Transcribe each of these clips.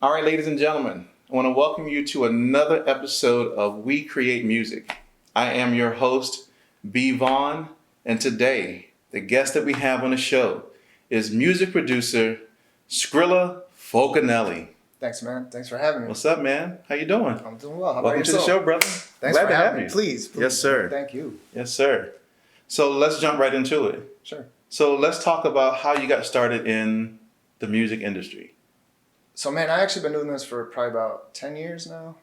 All right, ladies and gentlemen, I want to welcome you to another episode of We Create Music. I am your host, B. Vaughn, and today, the guest that we have on the show is music producer Scrilla Fulcanelli. Thanks, man. Thanks for having me. What's up, man? How you doing? I'm doing well. How about Welcome yourself? to the show, brother. Thanks Glad for to having have me. you. Please. Yes, sir. Thank you. Yes, sir. So let's jump right into it. Sure. So let's talk about how you got started in the music industry. So, man, I actually been doing this for probably about 10 years now.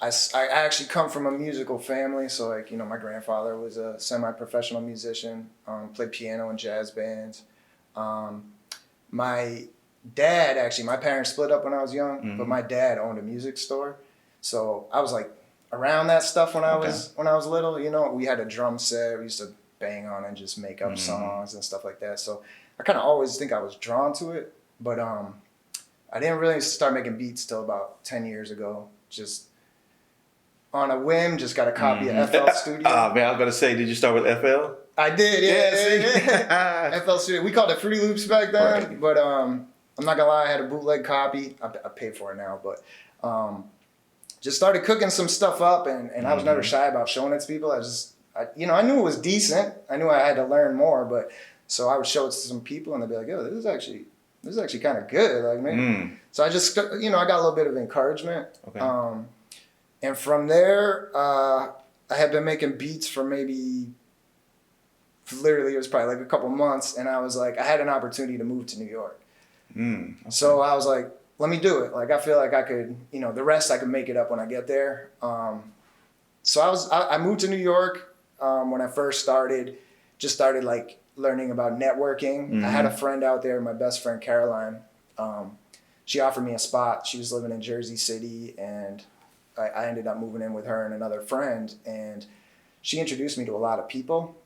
I actually come from a musical family. So, like, you know, my grandfather was a semi-professional musician, played piano in jazz bands. My dad, actually, my parents split up when I was young, but my dad owned a music store. So I was like around that stuff when I was little. You know, we had a drum set. We used to bang on and just make up songs and stuff like that. So I kind of always think I was drawn to it, but I didn't really start making beats till about 10 years ago. Just on a whim, just got a copy of FL Studio. Man, I was about to say, did you start with FL? I did, yeah. FL Studio. We called it Fruity Loops back then, right. But I'm not gonna lie, I had a bootleg copy. I paid for it now, but just started cooking some stuff up, and I was never shy about showing it to people. I knew it was decent. I knew I had to learn more, but so I would show it to some people, and they'd be like, "Oh, this is actually kind of good." Like, man. So I just, I got a little bit of encouragement. Okay. And from there, I had been making beats for maybe, literally, it was probably like a couple months, and I was like, I had an opportunity to move to New York. Okay. So I was like, let me do it. Like, I feel like I could, the rest I could make it up when I get there. So I moved to New York when I first started like learning about networking. I had a friend out there, my best friend Caroline. She offered me a spot. She was living in Jersey City, and I ended up moving in with her and another friend, and she introduced me to a lot of people.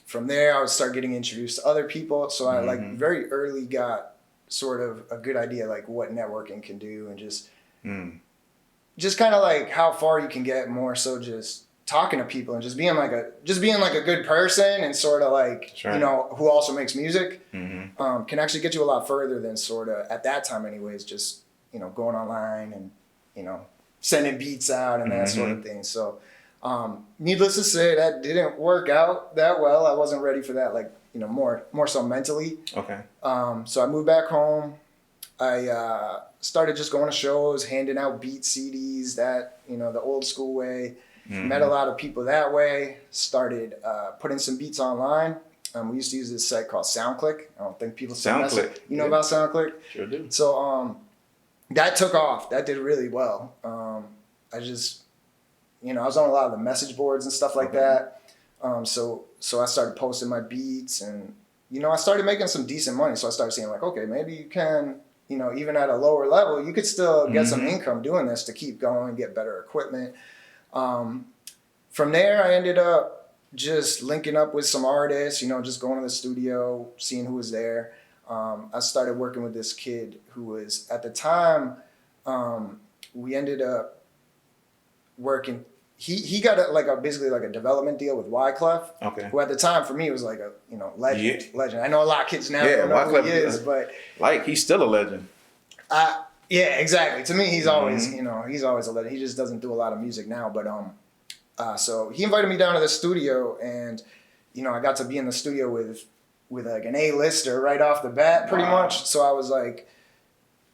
From there, I would start getting introduced to other people. So I like very early got sort of a good idea like what networking can do, and just kind of like how far you can get, more so just talking to people and just being like a good person, and sort of like, who also makes music, can actually get you a lot further than sort of at that time anyways, just, going online and, sending beats out and that sort of thing. So, needless to say, that didn't work out that well. I wasn't ready for that, like, more so mentally. Okay. So I moved back home. I started just going to shows, handing out beat CDs that, the old school way. Met a lot of people that way. Started putting some beats online. We used to use this site called SoundClick. I don't think people SoundClick. You know about SoundClick? Sure do. So that took off. That did really well. I just, I was on a lot of the message boards and stuff like that. So I started posting my beats, and, I started making some decent money. So I started saying like, okay, maybe you can, even at a lower level, you could still get some income doing this to keep going, get better equipment. From there, I ended up just linking up with some artists, just going to the studio, seeing who was there. I started working with this kid who was, at the time, we ended up working. He got basically like a development deal with Wyclef. Okay. Who at the time for me was like a legend. Yeah. Legend. I know a lot of kids now don't know Wyclef, who he is, but like he's still a legend. Yeah, exactly. To me, he's always he's always a legend. He just doesn't do a lot of music now, but so he invited me down to the studio, and I got to be in the studio with like an A-lister right off the bat, pretty much. So I was like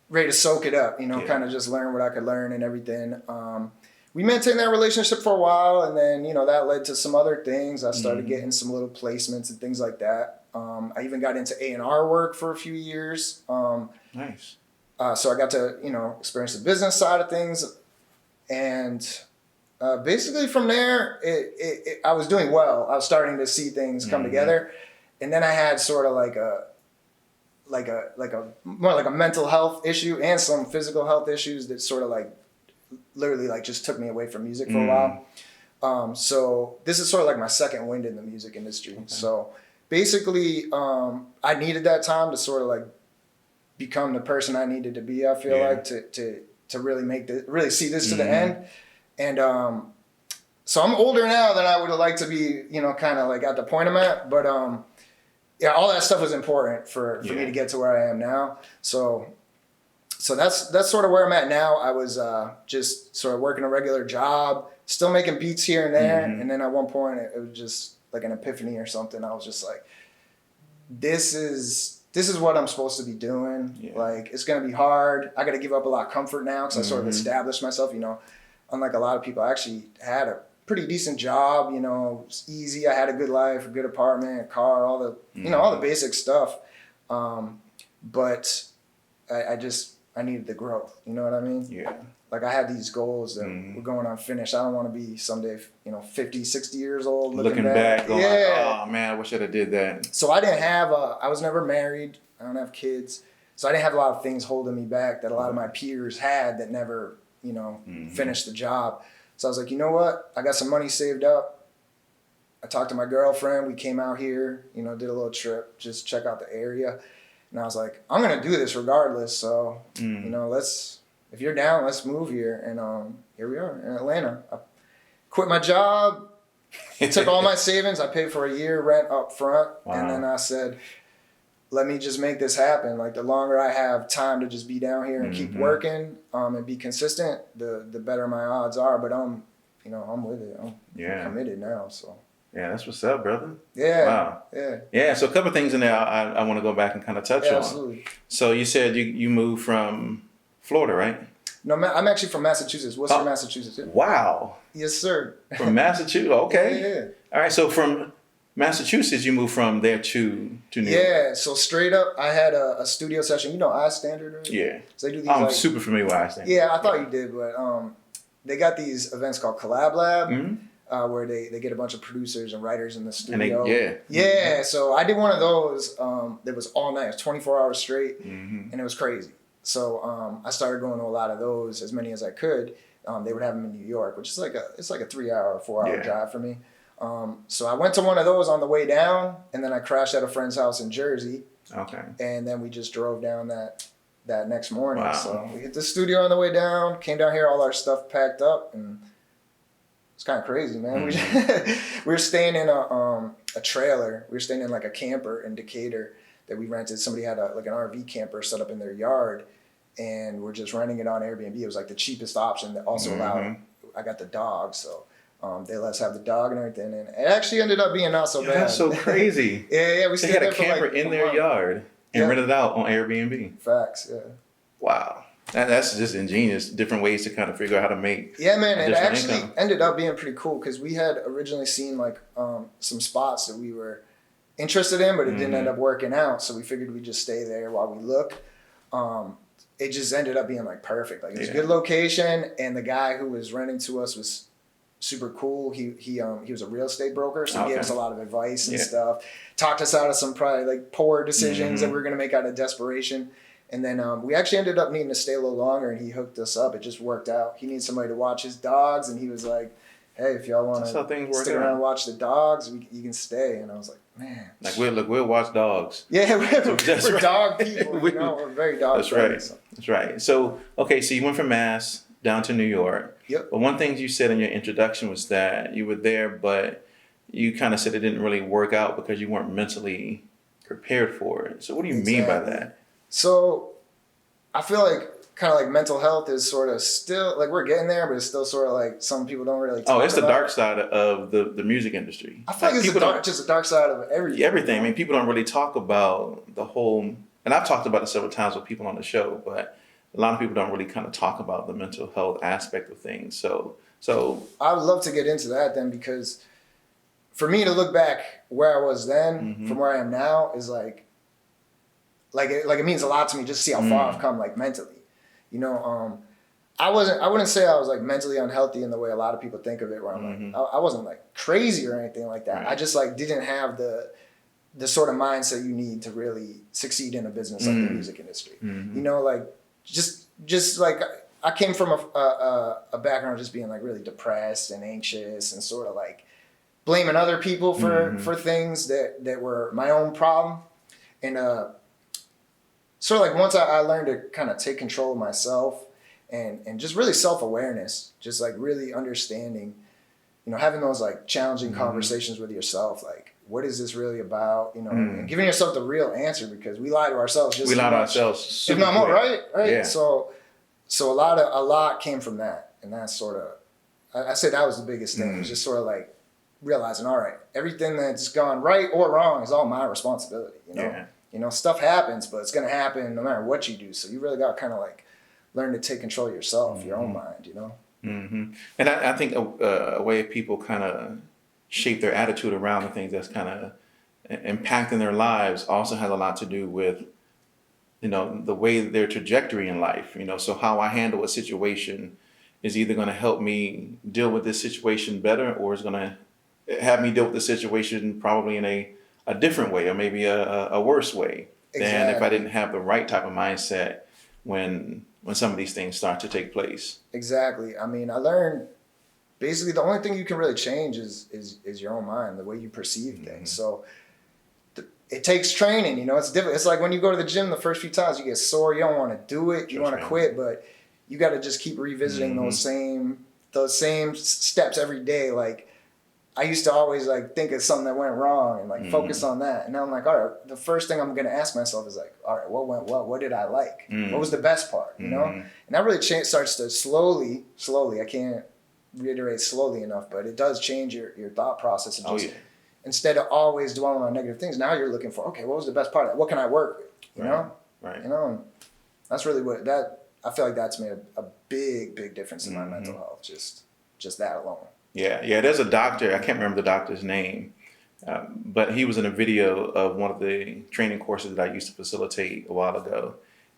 ready to soak it up, kind of just learn what I could learn and everything. We maintained that relationship for a while, and then, that led to some other things. I started getting some little placements and things like that. I even got into A&R work for a few years. Nice. So I got to, experience the business side of things. And basically from there, I was doing well. I was starting to see things come together. And then I had sort of like a more like a mental health issue and some physical health issues that sort of like literally like just took me away from music for a while. So this is sort of like my second wind in the music industry. Okay. So basically, I needed that time to sort of like become the person I needed to be. I feel like to really see this to the end. And so I'm older now than I would have liked to be, kind of like at the point I'm at. But all that stuff was important for me to get to where I am now. So So that's sort of where I'm at now. I was just sort of working a regular job, still making beats here and there. And then at one point it was just like an epiphany or something. I was just like, this is what I'm supposed to be doing. Yeah. Like, it's going to be hard. I got to give up a lot of comfort now because I sort of established myself, you know. Unlike a lot of people, I actually had a pretty decent job, you know. It was easy. I had a good life, a good apartment, a car, all the, you know, all the basic stuff. But I needed the growth. You know what I mean? Yeah. Like, I had these goals that were going unfinished. I don't want to be someday, you know, 50, 60 years old looking back going, oh man, I wish I'd have did that. So I didn't have I was never married. I don't have kids. So I didn't have a lot of things holding me back that a lot of my peers had that never, you know, finished the job. So I was like, you know what? I got some money saved up. I talked to my girlfriend. We came out here, you know, did a little trip, just check out the area. And I was like, I'm going to do this regardless. So, you know, if you're down, let's move here. And here we are in Atlanta. I quit my job, took all my savings. I paid for a year rent up front. Wow. And then I said, let me just make this happen. Like, the longer I have time to just be down here and keep working and be consistent, the better my odds are. But I'm with it. I'm committed now. So. Yeah, that's what's up, brother. Yeah. Wow. Yeah. Yeah. So a couple of things in there I want to go back and kind of touch on. Absolutely. So you said you moved from Florida, right? No, I'm actually from Massachusetts. Worcester, Massachusetts. Yeah. Wow. Yes, sir. From Massachusetts. Okay. Yeah. All right. So from Massachusetts, you moved from there to New York. Yeah. So straight up, I had a studio session. You know iStandard, right? Yeah. So they do these. I'm super familiar with iStandard. Yeah, I thought you did, but they got these events called Collab Lab. Where they get a bunch of producers and writers in the studio. Yeah. So I did one of those that was all night. It was 24 hours straight, and it was crazy. So I started going to a lot of those, as many as I could. They would have them in New York, which is like a 3-hour, 4-hour drive for me. So I went to one of those on the way down, and then I crashed at a friend's house in Jersey. Okay. And then we just drove down that next morning. Wow. So we hit the studio on the way down, came down here, all our stuff packed up, and it's kind of crazy, man. We were staying in a trailer. We were staying in like a camper in Decatur that we rented. Somebody had an RV camper set up in their yard, and we're just renting it on Airbnb. It was like the cheapest option that also allowed. I got the dog, so they let us have the dog and everything. And it actually ended up being not so bad. That's so crazy. Yeah. We stayed had a camper in their yard and rented it out on Airbnb. Facts. Yeah. Wow. That's just ingenious. Different ways to kind of figure out how to make. Yeah, man. It actually ended up being pretty cool because we had originally seen like some spots that we were interested in, but it didn't end up working out. So we figured we'd just stay there while we look. It just ended up being like perfect. Like, it was a good location, and the guy who was renting to us was super cool. He was a real estate broker, so he gave us a lot of advice and stuff. Talked us out of some probably like poor decisions that we were gonna make out of desperation. And then we actually ended up needing to stay a little longer, and he hooked us up. It just worked out. He needed somebody to watch his dogs, and he was like, hey, if y'all want to stick around and watch the dogs, you can stay. And I was like, man. Like, we'll watch dogs. Yeah, we're dog people. We're very dog friendly. Right. That's right. So, okay, so you went from Mass down to New York. Yep. But one thing you said in your introduction was that you were there, but you kind of said it didn't really work out because you weren't mentally prepared for it. So what do you mean by that? So I feel like kind of like mental health is sort of still, like, we're getting there, but it's still sort of like some people don't really talk about. It's the dark side of the music industry. I feel like it's just a dark side of everything. Everything. I mean, people don't really talk about the whole, and I've talked about it several times with people on the show, but a lot of people don't really kind of talk about the mental health aspect of things. So I would love to get into that then, because for me to look back where I was then from where I am now is like it means a lot to me just to see how far I've come, like, mentally. You know, I wouldn't say I was like mentally unhealthy in the way a lot of people think of it, where I'm like, I wasn't like crazy or anything like that. Right. I just like didn't have the sort of mindset you need to really succeed in a business like the music industry. You know, like just like I came from a background of just being like really depressed and anxious and sort of like blaming other people for things that were my own problem. And sort of like once I learned to kind of take control of myself and just really self-awareness, just like really understanding, you know, having those like challenging conversations with yourself, like what is this really about? You know, and giving yourself the real answer, because we lie to ourselves just we lie to much, ourselves, if not more, right? Yeah. So a lot came from that, and that's sort of, I say that was the biggest thing. It was just sort of like realizing, all right, everything that's gone right or wrong is all my responsibility. You know, stuff happens, but it's gonna happen no matter what you do. So you really got to kind of like learn to take control of yourself, your own mind. You know. And I think a way people kind of shape their attitude around the things that's kind of impacting their lives also has a lot to do with, the way their trajectory in life, so how I handle a situation is either going to help me deal with this situation better, or is going to have me deal with the situation probably in a different way, or maybe a worse way than if I didn't have the right type of mindset when some of these things start to take place. Exactly. I mean, I learned basically the only thing you can really change is your own mind, the way you perceive things. So it takes training, it's different. It's like when you go to the gym the first few times, you get sore, you don't want to do it, you want to quit, but you got to just keep revisiting those same steps every day. Like, I used to always like think of something that went wrong and like focus on that. And now I'm like, all right, the first thing I'm going to ask myself is like, all right, what went well? What did I like? What was the best part? You know? And that really starts to slowly, I can't reiterate slowly enough, but it does change your thought process. And just, instead of always dwelling on negative things, now you're looking for, okay, what was the best part of that? What can I work with? You know? Right. And that's really I feel like that's made a big difference in my mental health. Just that alone. Yeah. There's a doctor, I can't remember the doctor's name, but he was in a video of one of the training courses that I used to facilitate a while ago.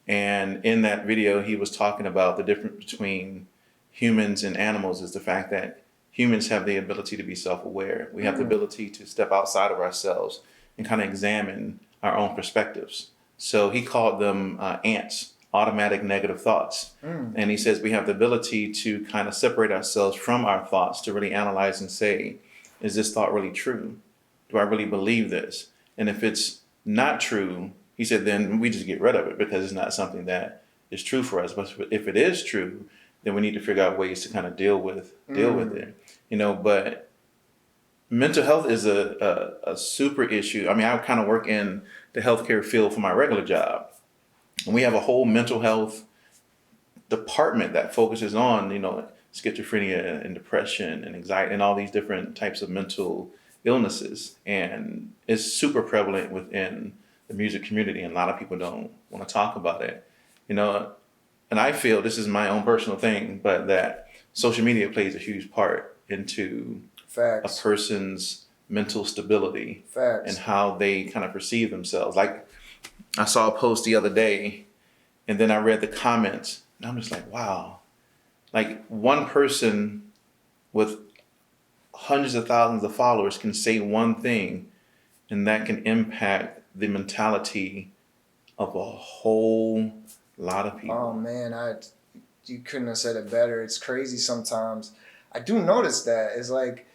And in that video, he was talking about the difference between humans and animals is the fact that humans have the ability to be self-aware. We have the ability to step outside of ourselves and kind of examine our own perspectives. So he called them ants, automatic negative thoughts. And he says we have the ability to kind of separate ourselves from our thoughts to really analyze and say, is this thought really true? Do I really believe this? And if it's not true, he said, then we just get rid of it because it's not something that is true for us. But if it is true, then we need to figure out ways to kind of deal with it. But mental health is a super issue. I mean, I kind of work in the healthcare field for my regular job. And we have a whole mental health department that focuses on, schizophrenia and depression and anxiety and all these different types of mental illnesses. And it's super prevalent within the music community. And a lot of people don't want to talk about it, And I feel, this is my own personal thing, but that social media plays a huge part into a person's mental stability and how they kind of perceive themselves. Like, I saw a post the other day, and then I read the comments, and I'm just like, wow. Like, one person with hundreds of thousands of followers can say one thing, and that can impact the mentality of a whole lot of people. Oh man, you couldn't have said it better. It's crazy sometimes. I do notice that. It's like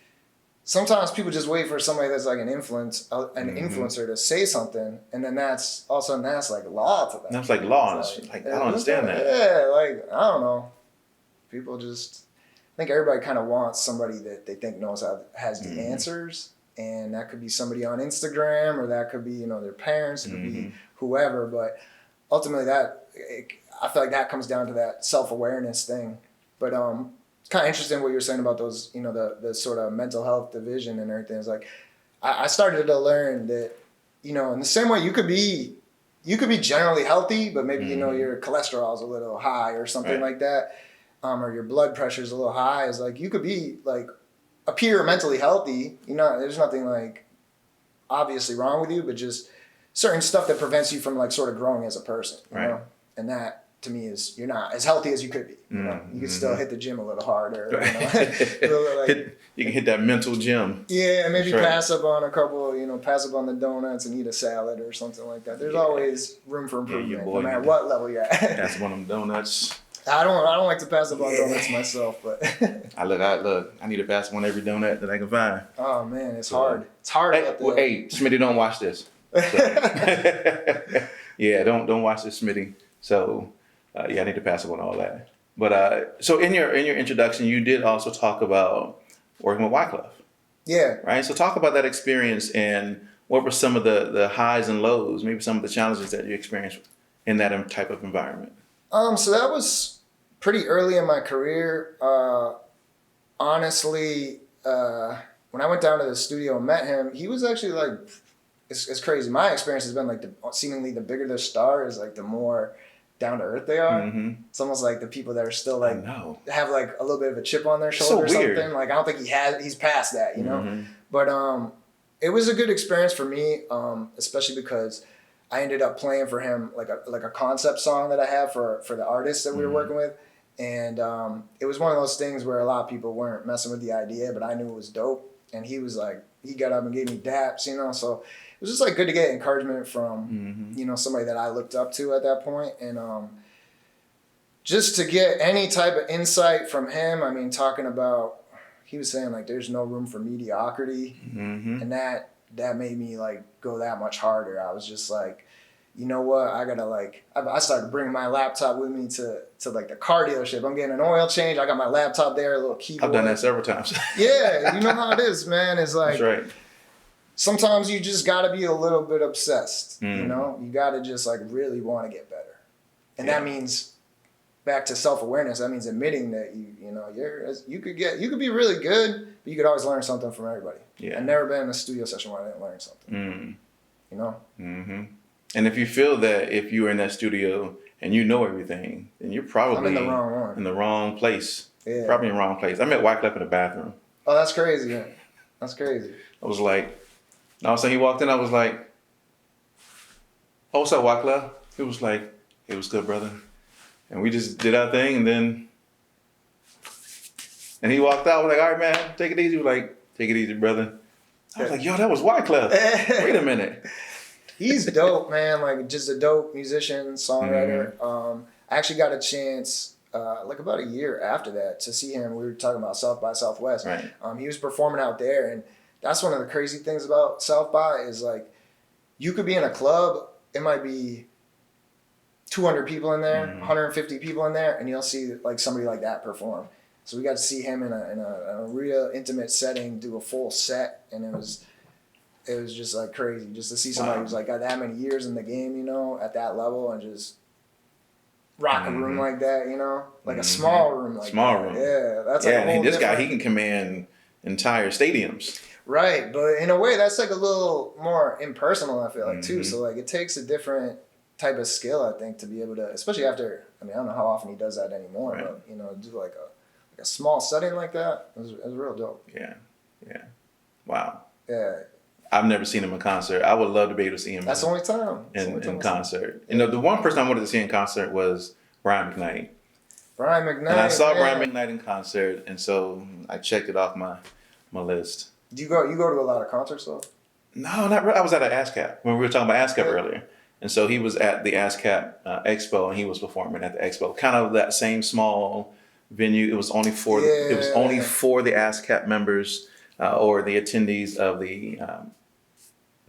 sometimes people just wait for somebody that's like an influencer to say something, and then that's all of a sudden that's like law to them. That's like law. Like I don't understand that. Yeah, like I don't know. People just I think everybody kind of wants somebody that they think has the answers, and that could be somebody on Instagram, or that could be their parents, it could be whoever, but ultimately I feel like that comes down to that self-awareness thing. But it's kind of interesting what you're saying about those, the sort of mental health division and everything. It's like, I started to learn that, in the same way you could be generally healthy, but maybe, your cholesterol is a little high or something like that. Or your blood pressure is a little high. It's like, you could be like appear mentally healthy. There's nothing like obviously wrong with you, but just certain stuff that prevents you from like sort of growing as a person, you know? And that to me is you're not as healthy as you could be. You could still hit the gym a little harder. You can hit that mental gym. Yeah, maybe pass up on a couple, pass up on the donuts and eat a salad or something like that. There's always room for improvement, no matter what level you're at. Pass up on them donuts. I don't like to pass up on donuts myself, but I need to pass one every donut that I can find. Oh man, it's hard. It's hard. Hey, Smitty, don't watch this. So. Yeah, don't watch this, Smitty. So, I need to pass up on all that. But so in your introduction, you did also talk about working with Wyclef. Yeah. Right. So talk about that experience and what were some of the highs and lows, maybe some of the challenges that you experienced in that type of environment. So that was pretty early in my career. Honestly, when I went down to the studio and met him, he was actually like, it's crazy. My experience has been like seemingly the bigger the star is, like the more down to earth they are. Mm-hmm. It's almost like the people that are still like have like a little bit of a chip on their shoulder or weird. something. Like I don't think he's past that, you know. Mm-hmm. But it was a good experience for me, especially because I ended up playing for him like a concept song that I have for the artists that we were working with. And it was one of those things where a lot of people weren't messing with the idea, but I knew it was dope. And he was like, he got up and gave me daps, you know. So it was just like good to get encouragement from, you know, somebody that I looked up to at that point. And just to get any type of insight from him, I mean, talking about, he was saying like, there's no room for mediocrity. And that made me like go that much harder. I was just like, you know what? I gotta like, I started bringing my laptop with me to like the car dealership. I'm getting an oil change. I got my laptop there, a little keyboard. I've done that several times. Yeah, you know how it is, man. It's like, that's right. Sometimes you just gotta be a little bit obsessed. You know, you gotta just like really want to get better, and that means back to self-awareness. That means admitting that you could be really good, but you could always learn something from everybody. Yeah, I've never been in a studio session where I didn't learn something. You know. And if you feel that if you were in that studio and you know everything, then you're probably I'm in the wrong one. In the wrong place. Yeah. Probably in the wrong place. I met Wyclef in the bathroom. Oh, that's crazy, man. That's crazy. I was like, all of a sudden he walked in, I was like, oh, what's up, Wyclef? He was like, it was good, brother. And we just did our thing, and he walked out. I was like, all right, man, take it easy. He was like, take it easy, brother. I was like, yo, that was Wyclef. Wait a minute. He's dope, man. Like just a dope musician, songwriter. I actually got a chance, like about a year after that, to see him. We were talking about South by Southwest. Right. He was performing out there, and that's one of the crazy things about South by is like, you could be in a club. It might be 200 people in there, 150 people in there, and you'll see like somebody like that perform. So we got to see him in a real intimate setting, do a full set, and it was just like crazy just to see somebody who's like got that many years in the game, you know, at that level and just rock a room like that, you know, like a small room like that. Room. Yeah, that's like a whole this guy, he can command entire stadiums. Right, but in a way that's like a little more impersonal, I feel like too. So like it takes a different type of skill, I think, to be able to, especially after, I mean, I don't know how often he does that anymore, but you know, do like a small setting like that, it was real dope. Yeah. Wow. Yeah. I've never seen him in concert. I would love to be able to see him. That's the only time. In concert. You know, the one person I wanted to see in concert was Brian McKnight. Brian McKnight. And I saw Brian McKnight in concert, and so I checked it off my list. Do you go to a lot of concerts though? No, not really. I was at an ASCAP when we were talking about ASCAP earlier. And so he was at the ASCAP Expo, and he was performing at the Expo. Kind of that same small venue. It was only for the ASCAP members or the attendees of the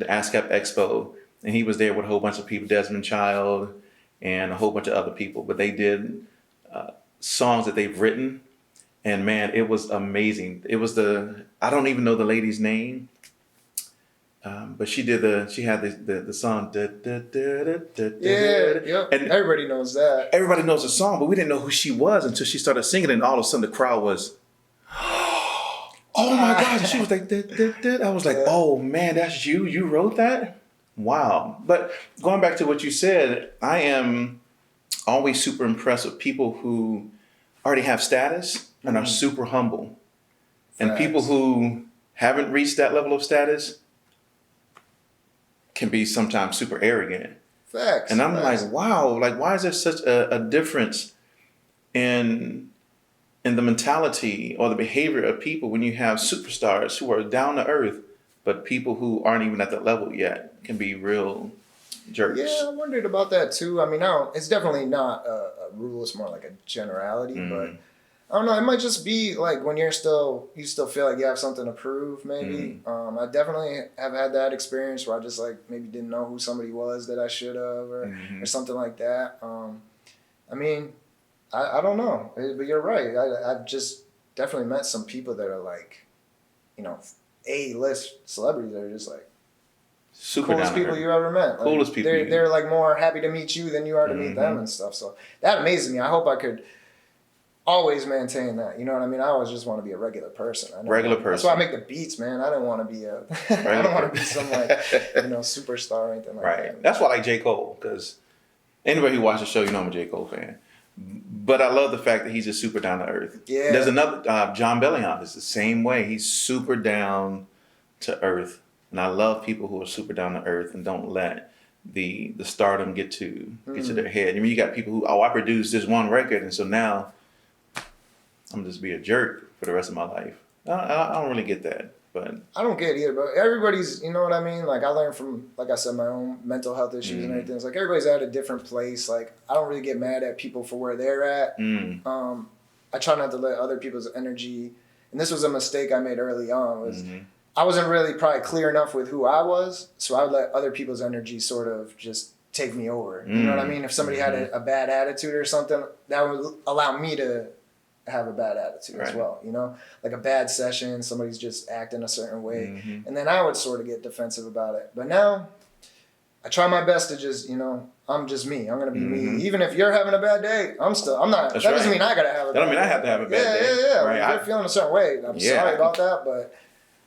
ASCAP Expo, and he was there with a whole bunch of people, Desmond Child and a whole bunch of other people. But they did songs that they've written, and man, it was amazing. It was I don't even know the lady's name, but she had the song. And everybody knows that. Everybody knows the song, but we didn't know who she was until she started singing, and all of a sudden the crowd was, oh my God. She was like, I was like, oh man, that's you? You wrote that? Wow. But going back to what you said, I am always super impressed with people who already have status and are super humble. And people who haven't reached that level of status can be sometimes super arrogant. Facts. And I'm like, wow, like why is there such a difference in the mentality or the behavior of people when you have superstars who are down to earth, but people who aren't even at that level yet can be real jerks. Yeah, I wondered about that too. I mean, it's definitely not a rule. It's more like a generality, but I don't know. It might just be like when you still feel like you have something to prove, maybe. I definitely have had that experience where I just like maybe didn't know who somebody was that I should have or something like that. I mean, I don't know, but you're right. I've just definitely met some people that are like, you know, A-list celebrities that are just like super coolest people you ever met. Like, coolest people. They're like more happy to meet you than you are to meet them and stuff. So that amazes me. I hope I could always maintain that. You know what I mean? I always just want to be a regular person. That's why I make the beats, man. I don't want to be I don't want to be some like superstar or anything like that. Right. That's why I like J. Cole, because anybody who watches the show, you know I'm a J. Cole fan. But I love the fact that he's just super down to earth. Yeah. There's another John Bellion is the same way. He's super down to earth, and I love people who are super down to earth and don't let the stardom get to their head. I mean, you got people who I produced this one record, and so now I'm gonna just be a jerk for the rest of my life. I don't really get that, but I don't get it either. But everybody's, you know what I mean? Like I learned from, like I said, my own mental health issues and everything. It's like everybody's at a different place. Like I don't really get mad at people for where they're at. I try not to let other people's energy. And this was a mistake I made early on. Was I wasn't really probably clear enough with who I was, so I would let other people's energy sort of just take me over. You know what I mean? If somebody had a bad attitude or something, that would allow me to have a bad attitude as well, like a bad session, somebody's just acting a certain way, and then I would sort of get defensive about it. But now I try my best to just, I'm just me. I'm gonna be me. Even if you're having a bad day, I'm not. That doesn't mean I gotta have a bad day. That don't mean I have to have a bad day. Yeah. Right. If you're feeling a certain way, I'm sorry about that, but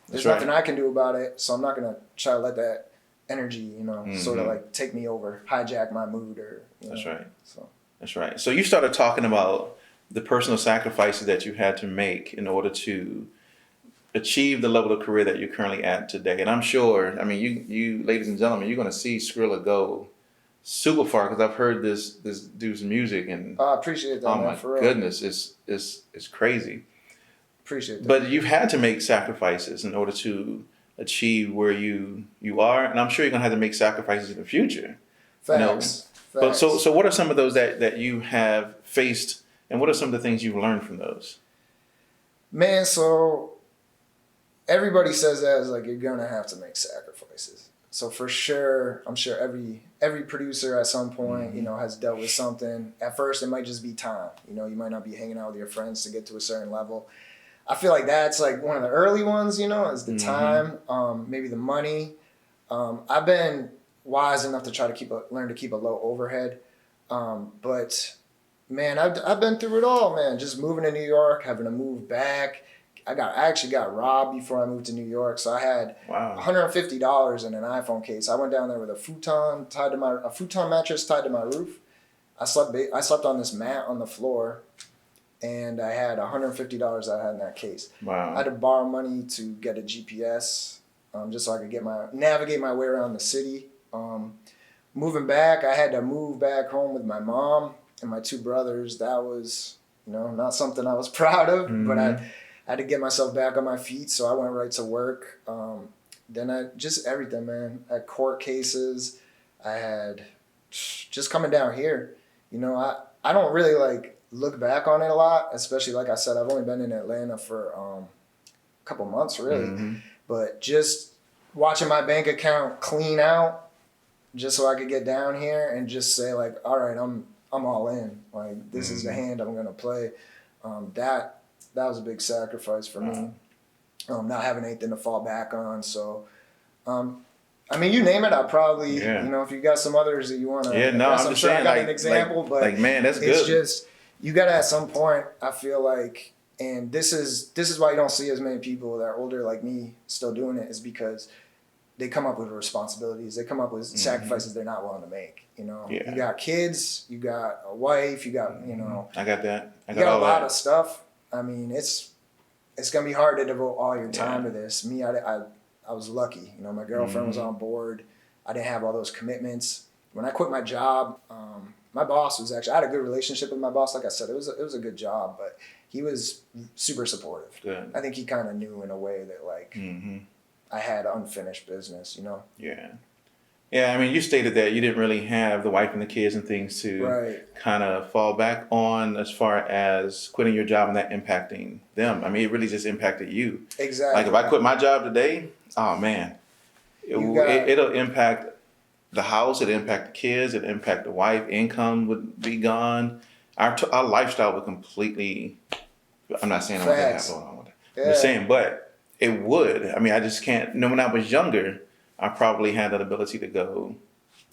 there's nothing I can do about it. So I'm not gonna try to let that energy, sort of like take me over, hijack my mood, or. That's right. So. That's right. So you started talking about the personal sacrifices that you had to make in order to achieve the level of career that you're currently at today. And I'm sure, I mean, you ladies and gentlemen, you're going to see Scrilla go super far, because I've heard this dude's music, and I appreciate that. Oh man, my for real. goodness, it's crazy. Appreciate that. But you've had to make sacrifices in order to achieve where you are, and I'm sure you're going to have to make sacrifices in the future. Facts. But so what are some of those that you have faced? And what are some of the things you've learned from those? Man, so everybody says that is like you're gonna have to make sacrifices. So for sure, I'm sure every producer at some point, has dealt with something. At first, it might just be time. You might not be hanging out with your friends to get to a certain level. I feel like that's like one of the early ones. Is the time, maybe the money. I've been wise enough to try to learn to keep a low overhead, but. Man, I've been through it all, man. Just moving to New York, having to move back. I actually got robbed before I moved to New York, so I had $150 in an iPhone case. I went down there with a futon mattress tied to my roof. I slept on this mat on the floor, and I had $150 I had in that case. Wow. I had to borrow money to get a GPS, just so I could navigate my way around the city. Moving back, I had to move back home with my mom and my two brothers. That was, not something I was proud of, but I had to get myself back on my feet, so I went right to work. Then just everything, man. I had court cases. I had just coming down here. I don't really like look back on it a lot, especially like I said, I've only been in Atlanta for a couple months really, but just watching my bank account clean out just so I could get down here and just say like, all right, I'm all in. Like, this is the hand I'm gonna play. That was a big sacrifice for me. Not having anything to fall back on. So, you name it. I probably, if you got some others that you want to. Yeah, no, I'm just saying. I got an example, but man, that's good. It's just you got to at some point. I feel like, and this is why you don't see as many people that are older like me still doing it, is because they come up with responsibilities. They come up with sacrifices they're not willing to make. You got kids, you got a wife, you got, I got that. You got a lot of stuff. It's going to be hard to devote all your time to this. Me, I was lucky. My girlfriend was on board. I didn't have all those commitments. When I quit my job, my boss was I had a good relationship with my boss. Like I said, it was a good job, but he was super supportive. Good. I think he kind of knew in a way that like, I had unfinished business, Yeah. Yeah, you stated that you didn't really have the wife and the kids and things to kind of fall back on as far as quitting your job and that impacting them. It really just impacted you. Exactly. Like if I quit my job today, oh man, it'll impact the house, it'll impact the kids, it'll impact the wife, income would be gone. Our lifestyle would completely, I'm not saying I want that to happen. I'm just saying, but it would. I mean, I just can't. You know, when I was younger, I probably had that ability to go,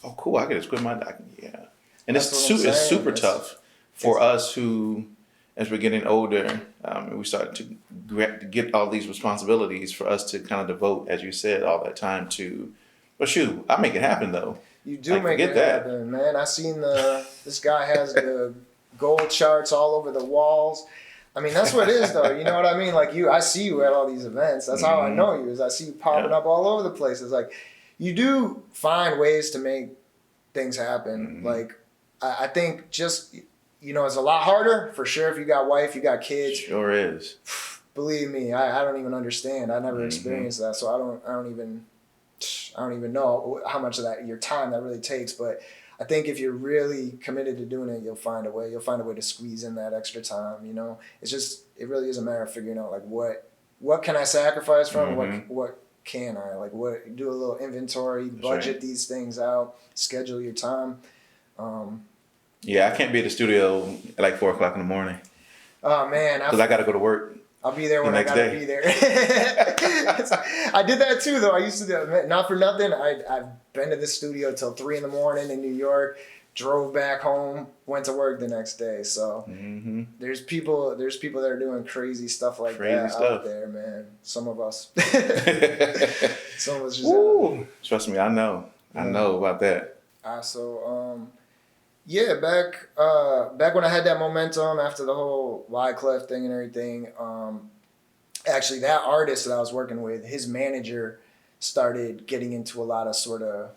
oh, cool, I can just quit my yeah. And it's super tough for us who, as we're getting older, we start to get all these responsibilities for us to kind of devote, as you said, all that time to. But shoot, I make it happen though. You do make it happen, man. I seen this guy has the gold charts all over the walls. I mean, that's what it is, though. You know what I mean? Like I see you at all these events. That's how I know you. Is I see you popping up all over the place. It's like you do find ways to make things happen. Like I think just it's a lot harder for sure if you got wife, you got kids. Sure is. Believe me, I don't even understand. I never experienced that, so I don't even know how much of your time that really takes. But I think if you're really committed to doing it, you'll find a way. You'll find a way to squeeze in that extra time. It really is a matter of figuring out like what can I sacrifice from, what can I do a little inventory, budget these things out, schedule your time. Yeah, I can't be at the studio at like 4 o'clock in the morning. Oh man, because I got to go to work. I'll be there when I gotta be there. I did that too, though. I used to do, not for nothing. I've been to the studio till 3 in the morning in New York, drove back home, went to work the next day. So there's people that are doing crazy stuff like that out there, man. Some of us. Some of us just. Woo. Trust me, I know about that. Yeah, back when I had that momentum after the whole Wyclef thing and everything, actually that artist that I was working with, his manager started getting into a lot of sort of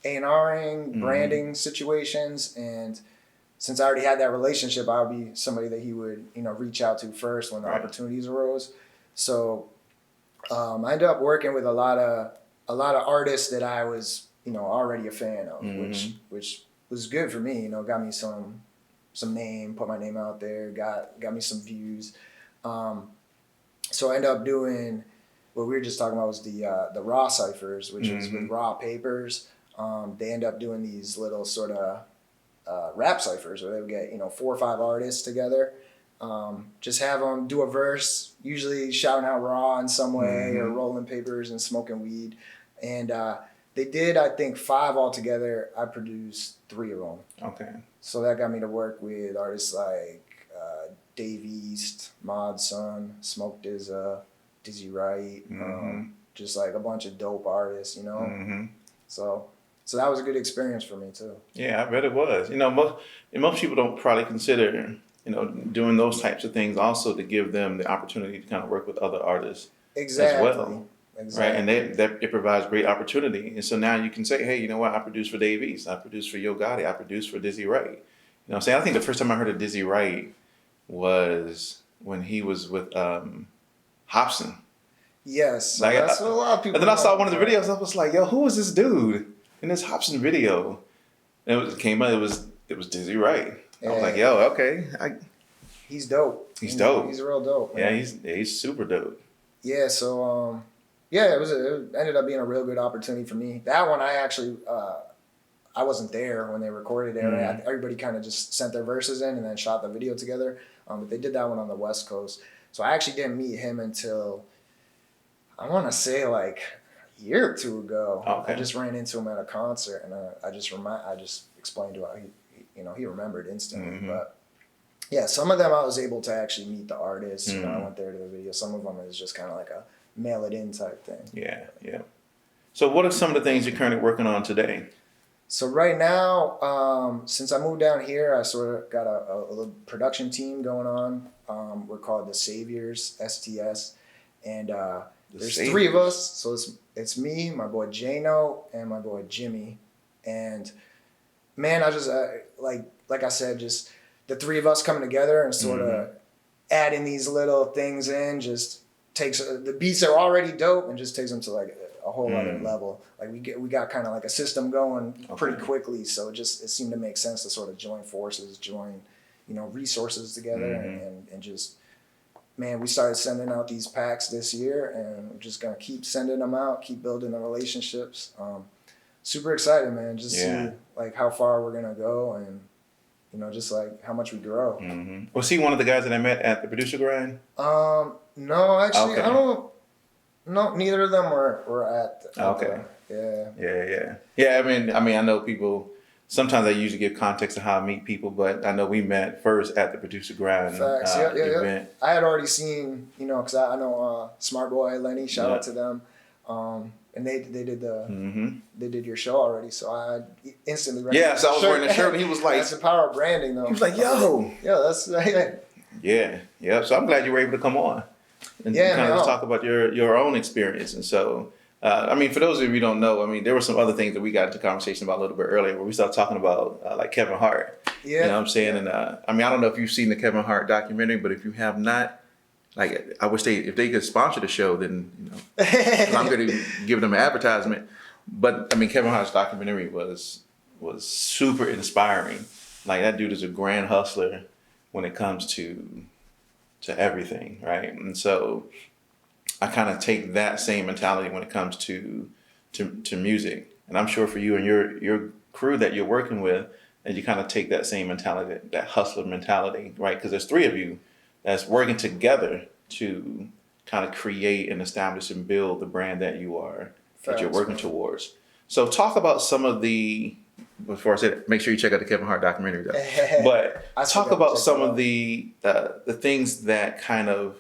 A&Ring, branding situations, and since I already had that relationship, I would be somebody that he would, reach out to first when the opportunities arose. So I ended up working with a lot of artists that I was, already a fan of, which was good for me, got me some name, put my name out there, got me some views. So I ended up doing what we were just talking about was the raw ciphers, which is with raw papers. They end up doing these little sort of rap ciphers where they would get 4 or 5 artists together, just have them do a verse, usually shouting out raw in some way or rolling papers and smoking weed, and they did, I think, 5 altogether. I produced 3 of them. Okay. So that got me to work with artists like Dave East, Mod Sun, Smoke Dizza, Dizzy Wright, just like a bunch of dope artists, So that was a good experience for me too. Yeah, I bet it was. Most people don't probably consider, doing those types of things also to give them the opportunity to kind of work with other artists as well. Exactly. Right, and it provides great opportunity. And so now you can say, hey, you know what? I produced for Dave East. I produced for Yo Gotti. I produced for Dizzy Wright. You know what I'm saying? I think the first time I heard of Dizzy Wright was when he was with Hobson. Yes, that's what a lot of people. And then I saw one of the videos. I was like, yo, who is this dude in this Hobson video? And it came out. It was Dizzy Wright. I was like, yo, okay. He's dope. He's dope. He's real dope. Man. Yeah, he's super dope. Yeah, so it ended up being a real good opportunity for me. That one I actually I wasn't there when they recorded it. Everybody kind of just sent their verses in and then shot the video together. But they did that one on the West Coast. So I actually didn't meet him until I want to say like a year or 2 ago. Okay. I just ran into him at a concert and I just explained to him. He remembered instantly. But yeah, some of them I was able to actually meet the artists. I went there to the video. Some of them is just kind of like a mail it in type thing. Yeah. So what are some of the things you're currently working on today? So right now, since I moved down here, I sort of got a little production team going on. We're called the Saviors, STS, and there's 3 of us. So it's me, my boy Jano, and my boy Jimmy. And man, I just like I said, just the 3 of us coming together and sort of adding these little things in just takes the beats are already dope and just takes them to like a whole other level. Like we got kind of like a system going pretty quickly, so it seemed to make sense to sort of join forces, resources together, and just man, we started sending out these packs this year, and we're just gonna keep sending them out, keep building the relationships. Super excited, man. Just see like how far we're gonna go and. Just like how much we grow. Was he one of the guys that I met at the producer grind? No, actually, okay. I don't. No, neither of them were at. Okay. Yeah. Yeah. I mean, I know people. Sometimes I usually give context to how I meet people, but I know we met first at the Producer Grind Facts. event. I had already seen, because I know Smart Boy, Lenny. Shout out to them. And they did they did your show already, so I instantly recognized. Yeah, so I was wearing a shirt, and he was like, "That's the power of branding, though." He was like, "Yo, that's yeah." So I'm glad you were able to come on and kind of talk about your own experience. And so, I mean, for those of you who don't know, I mean, there were some other things that we got into conversation about a little bit earlier, where we started talking about like Kevin Hart. Yeah, you know what I'm saying? Yeah. And I mean, I don't know if you've seen the Kevin Hart documentary, but if you have not. Like, I wish if they could sponsor the show, then, 'cause I'm going to give them an advertisement. But I mean, Kevin Hart's documentary was super inspiring. Like, that dude is a grand hustler when it comes to everything, right? And so I kind of take that same mentality when it comes to music. And I'm sure for you and your crew that you're working with, and you kind of take that same mentality, that hustler mentality, right? Because there's 3 of you that's working together to kind of create and establish and build the brand that that you're working towards. So talk about some of before I said, make sure you check out the Kevin Hart documentary though. But talk about some of the things that kind of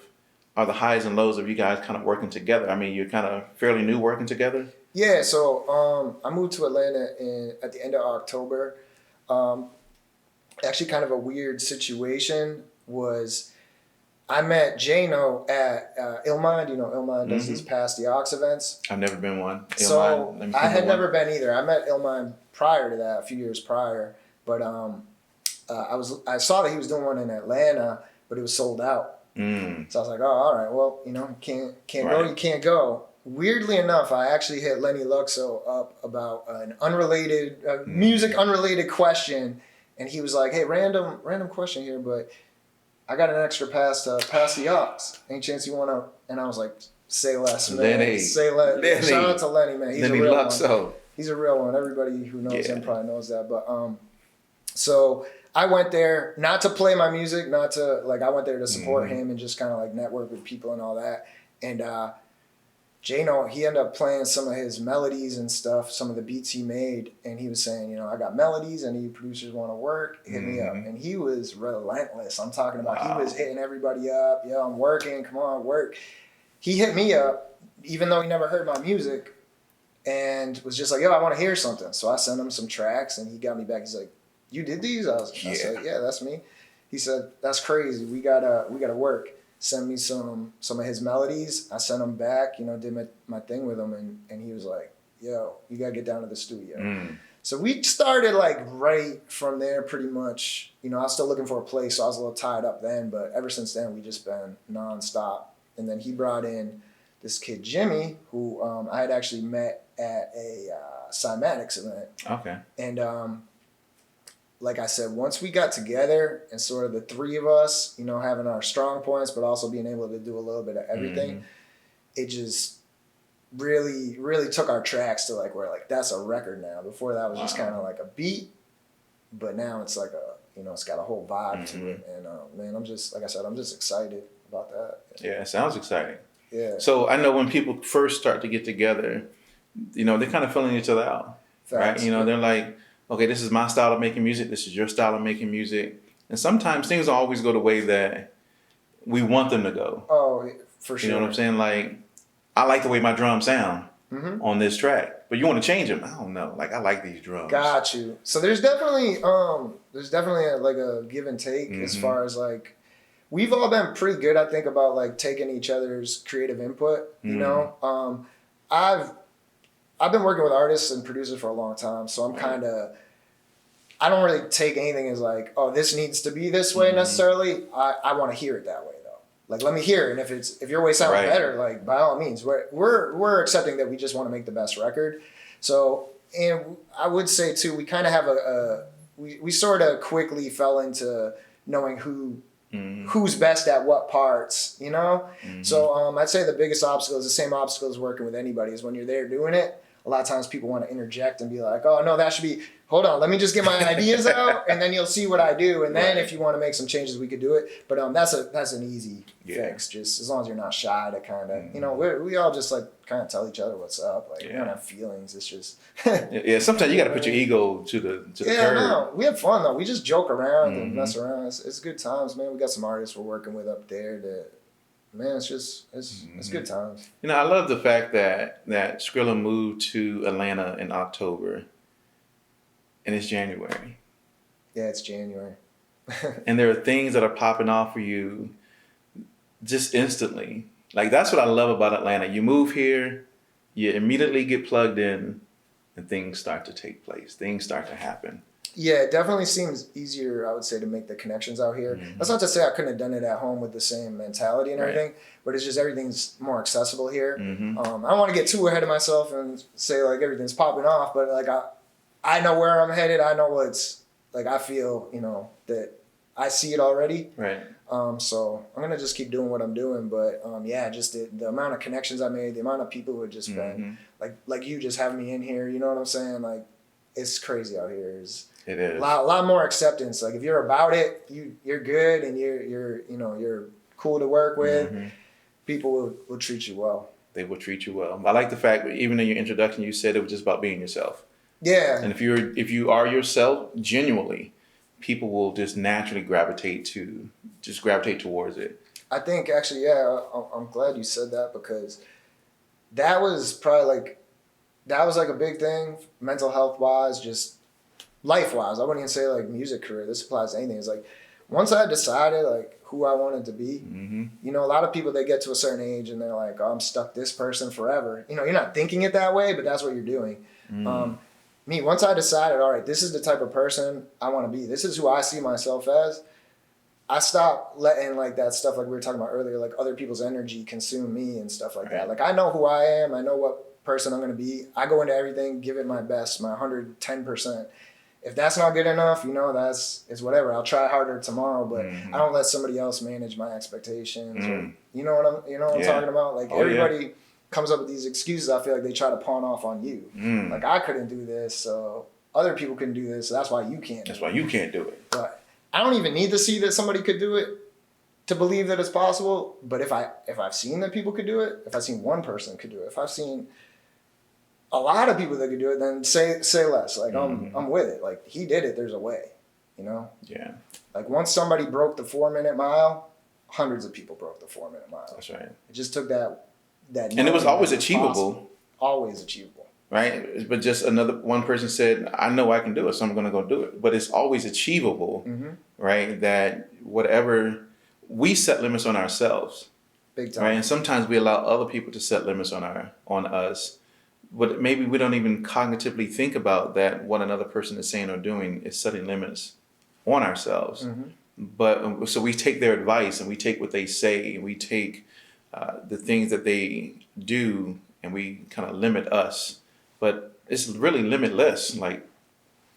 are the highs and lows of you guys kind of working together. I mean, you're kind of fairly new working together. Yeah, so I moved to Atlanta at the end of October. Actually kind of a weird situation was I met Jano at Illmind. Illmind does these Pass the Aux events. I've never been one. So I had never been either. I met Illmind prior to that, a few years prior. But I saw that he was doing one in Atlanta, but it was sold out. So I was like, oh, all right, well, can't go, you can't go. Weirdly enough, I actually hit Lenny Luxo up about an unrelated, music unrelated question. And he was like, hey, random question here, but I got an extra pass to Pass the Aux. Any chance you want to? And I was like, say less, man. Lenny. Say less. Lenny. Shout out to Lenny, man. He's Lenny a real Luxo. one. He's a real one. Everybody who knows him probably knows that. But so I went there not to play my music, not to I went there to support him and just kind of network with people and all that. And Jano, he ended up playing some of his melodies and stuff, some of the beats he made, and he was saying, I got melodies, any producers want to work, hit me up. And he was relentless. I'm talking about he was hitting everybody up. Yo, I'm working, come on, work. He hit me up, even though he never heard my music, and was just like, yo, I want to hear something. So I sent him some tracks, and he got me back. He's like, you did these? I said, yeah, that's me. He said, that's crazy. We gotta work. Send me some of his melodies. I sent him back, did my thing with him, and he was like, yo, you gotta get down to the studio. So we started right from there pretty much. I was still looking for a place, so I was a little tied up then, but ever since then we just been nonstop. And then he brought in this kid Jimmy, who I had actually met at a Cymatics event. Okay. And like I said, once we got together and sort of the 3 of us, having our strong points, but also being able to do a little bit of everything, it just really, really took our tracks to where that's a record now. Before that was just kind of like a beat, but now it's like it's got a whole vibe to it. And man, I'm just, like I said, I'm just excited about that. Yeah, it sounds exciting. Yeah. So I know when people first start to get together, they're kind of filling each other out, right? They're like, okay, this is my style of making music. This is your style of making music. And sometimes things don't always go the way that we want them to go. Oh, for sure. You know what I'm saying? I like the way my drums sound on this track, but you want to change them. I don't know. I like these drums. Got you. So there's definitely a give and take as far as we've all been pretty good, I think, about taking each other's creative input. I've been working with artists and producers for a long time, so I'm I don't really take anything as oh, this needs to be this way necessarily. I want to hear it that way though. Let me hear it, and if your way sounds better, by all means, we're accepting that we just want to make the best record. So, and I would say too, we kind of have we sort of quickly fell into knowing who's best at what parts, So I'd say the biggest obstacle is the same obstacle as working with anybody is when you're there doing it. a lot of times people want to interject and be like, oh no, that should be, hold on, let me just get my ideas out and then you'll see what I do. And then if you want to make some changes, we could do it. But that's an easy fix, just as long as you're not shy to kind of, you know, we all just like kind of tell each other what's up. Like we don't have feelings. It's just. Sometimes you got to put your ego to the curb. No, we have fun though. We just joke around and mess around. It's good times, man. We got some artists we're working with up there that, man, it's good times. You know, I love the fact that Scrilla moved to Atlanta in October, and it's January. Yeah, it's January. And there are things that are popping off for you just instantly. Like, that's what I love about Atlanta. You move here, you immediately get plugged in, and things start to take place. Things start to happen. Yeah, it definitely seems easier, I would say, to make the connections out here. That's not to say I couldn't have done it at home with the same mentality and everything, but it's just everything's more accessible here. I don't want to get too ahead of myself and say, like, everything's popping off, but, like, I know where I'm headed. I know what's, like, I feel, you know, that I see it already. Right. So I'm going to just keep doing what I'm doing. But, just the amount of connections I made, the amount of people who have just been, like you just having me in here, you know what I'm saying? Like, it's crazy out here. It is. A lot more acceptance. Like, if you're about it, you're good and you're cool to work with, people will treat you well. They will treat you well. I like the fact that even in your introduction, you said it was just about being yourself. Yeah. And if you are yourself genuinely, people will just naturally gravitate towards it. I think actually, I'm glad you said that, because that was probably like a big thing, mental health wise, just life wise. I wouldn't even say like music career. This applies to anything. It's like once I decided like who I wanted to be, you know, a lot of people, they get to a certain age and they're like, oh, I'm stuck this person forever. You know, you're not thinking it that way, but that's what you're doing. Me, once I decided, all right, this is the type of person I want to be, this is who I see myself as, I stopped letting like that stuff like we were talking about earlier, like other people's energy consume me and stuff like that. Like I know who I am. I know what person I'm going to be. I go into everything, give it my best, my 110%. If that's not good enough, you know, it's whatever. I'll try harder tomorrow, but I don't let somebody else manage my expectations. Or, you know what I'm talking about? Like everybody comes up with these excuses. I feel like they try to pawn off on you. Like I couldn't do this, so other people can do this. So that's why you can't. That's why you can't do it. But I don't even need to see that somebody could do it to believe that it's possible. But if I've seen that people could do it, if I've seen one person could do it, if I've seen a lot of people that could do it, then say less. Like I'm with it. Like he did it. There's a way, you know? Yeah. Like once somebody broke the 4-minute mile, hundreds of people broke the 4-minute mile. That's right. It just took that. And it was always achievable. Always achievable. Right. But just one person said, I know I can do it, so I'm going to go do it. But it's always achievable. Right. That whatever we set limits on ourselves. Big time. Right. And sometimes we allow other people to set limits on us. But maybe we don't even cognitively think about that what another person is saying or doing is setting limits on ourselves. But so we take their advice and we take what they say and we take the things that they do and we kind of limit us. But it's really limitless. Like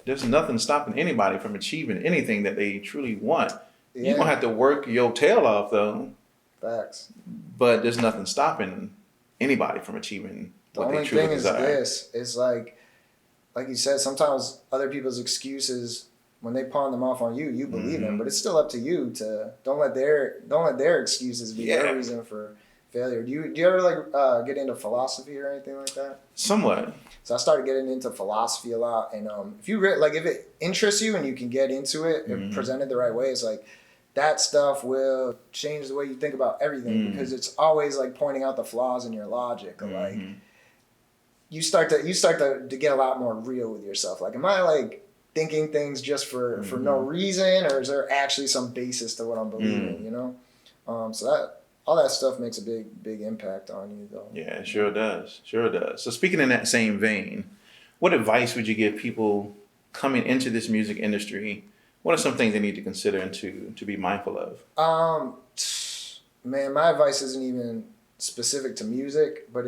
there's nothing stopping anybody from achieving anything that they truly want. Yeah. You're going to have to work your tail off though. Facts. But there's nothing stopping anybody from achieving the only thing is this, is like you said, sometimes other people's excuses, when they pawn them off on you, you believe them, but it's still up to you to don't let their excuses be their reason for failure. Do you ever like get into philosophy or anything like that? Somewhat. So I started getting into philosophy a lot, and if if it interests you and you can get into it, if presented the right way, it's like that stuff will change the way you think about everything because it's always like pointing out the flaws in your logic. Like you start to get a lot more real with yourself. Like, am I like thinking things just for no reason, or is there actually some basis to what I'm believing? You know, so that all that stuff makes a big impact on you, though. Yeah, it sure does. Sure does. So speaking in that same vein, what advice would you give people coming into this music industry? What are some things they need to consider and to be mindful of? Man, my advice isn't even specific to music, but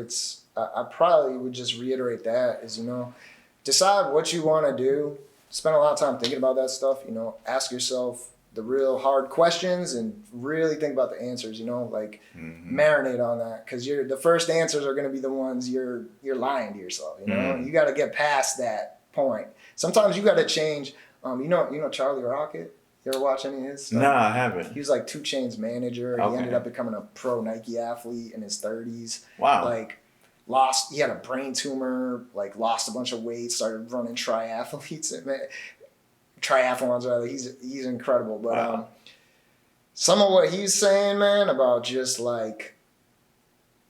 I probably would just reiterate that is, you know, decide what you want to do. Spend a lot of time thinking about that stuff. You know, ask yourself the real hard questions and really think about the answers, you know, like marinate on that, because the first answers are going to be the ones you're lying to yourself, you know. You got to get past that point. Sometimes you got to change. You know Charlie Rocket? You ever watch any of his stuff? Nah, I haven't. He was like 2 Chainz's manager. Okay. He ended up becoming a pro Nike athlete in his 30s. Wow. Like he had a brain tumor, like lost a bunch of weight, started running triathlons rather. He's incredible. But wow. Some of what he's saying, man, about just like